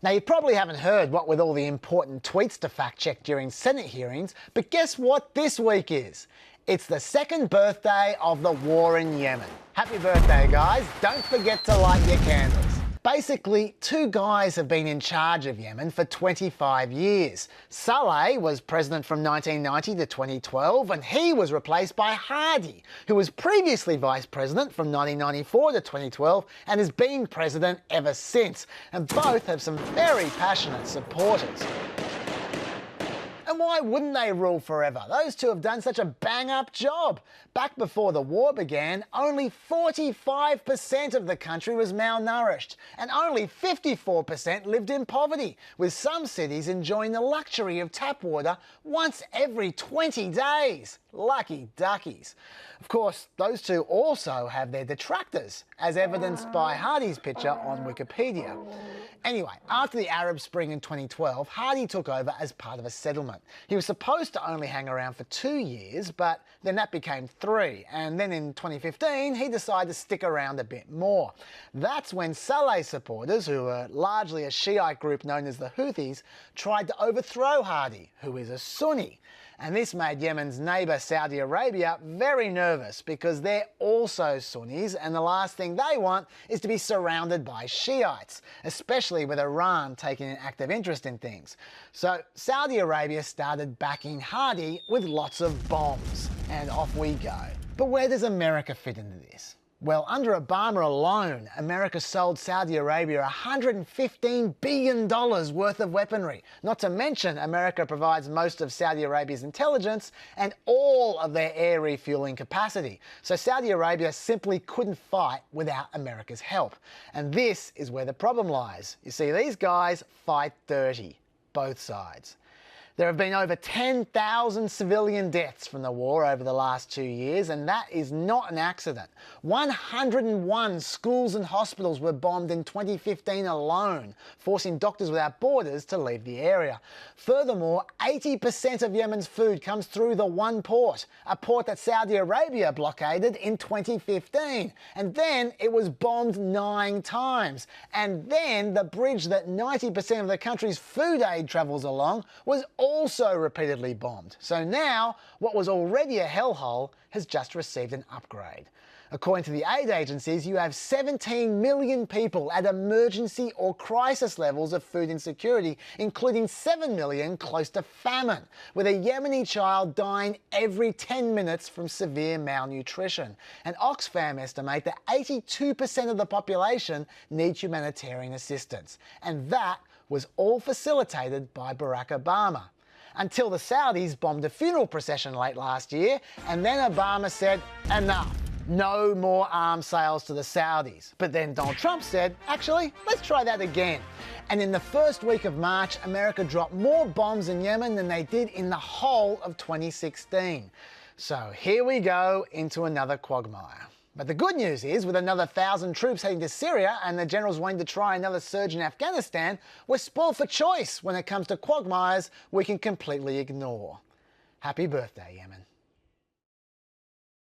Now, you probably haven't heard what with all the important tweets to fact-check during Senate hearings, but guess what this week is? It's the second birthday of the war in Yemen. Happy birthday, guys. Don't forget to light your candles. Basically, two guys have been in charge of Yemen for 25 years. Saleh was president from 1990 to 2012, and he was replaced by Hadi, who was previously vice president from 1994 to 2012 and has been president ever since. And both have some very passionate supporters. And why wouldn't they rule forever? Those two have done such a bang-up job. Back before the war began, only 45% of the country was malnourished, and only 54% lived in poverty, with some cities enjoying the luxury of tap water once every 20 days. Lucky duckies. Of course, those two also have their detractors, as evidenced by Hadi's picture on Wikipedia. Anyway, after the Arab Spring in 2012, Hadi took over as part of a settlement. He was supposed to only hang around for 2 years, but then that became 3, and then in 2015 he decided to stick around a bit more. That's when Saleh supporters, who are largely a Shiite group known as the Houthis, tried to overthrow Hadi, who is a Sunni. And this made Yemen's neighbour Saudi Arabia very nervous because they're also Sunnis, and the last thing they want is to be surrounded by Shiites, especially with Iran taking an active interest in things. So Saudi Arabia started backing Hadi with lots of bombs, and off we go. But where does America fit into this? Well, under Obama alone, America sold Saudi Arabia $115 billion worth of weaponry. Not to mention, America provides most of Saudi Arabia's intelligence and all of their air refueling capacity. So Saudi Arabia simply couldn't fight without America's help. And this is where the problem lies. You see, these guys fight dirty, both sides. There have been over 10,000 civilian deaths from the war over the last 2 years, and that is not an accident. 101 schools and hospitals were bombed in 2015 alone, forcing Doctors Without Borders to leave the area. Furthermore, 80% of Yemen's food comes through the one port, a port that Saudi Arabia blockaded in 2015. And then it was bombed 9 times. And then the bridge that 90% of the country's food aid travels along was also repeatedly bombed. So now, what was already a hellhole has just received an upgrade. According to the aid agencies, you have 17 million people at emergency or crisis levels of food insecurity, including 7 million close to famine, with a Yemeni child dying every 10 minutes from severe malnutrition. And Oxfam estimate that 82% of the population need humanitarian assistance. And that was all facilitated by Barack Obama. Until the Saudis bombed a funeral procession late last year, and then Obama said, enough. No more arms sales to the Saudis. But then Donald Trump said, actually, let's try that again. And in the first week of March, America dropped more bombs in Yemen than they did in the whole of 2016. So here we go into another quagmire. But the good news is, with another 1,000 troops heading to Syria and the generals wanting to try another surge in Afghanistan, we're spoiled for choice when it comes to quagmires we can completely ignore. Happy birthday, Yemen.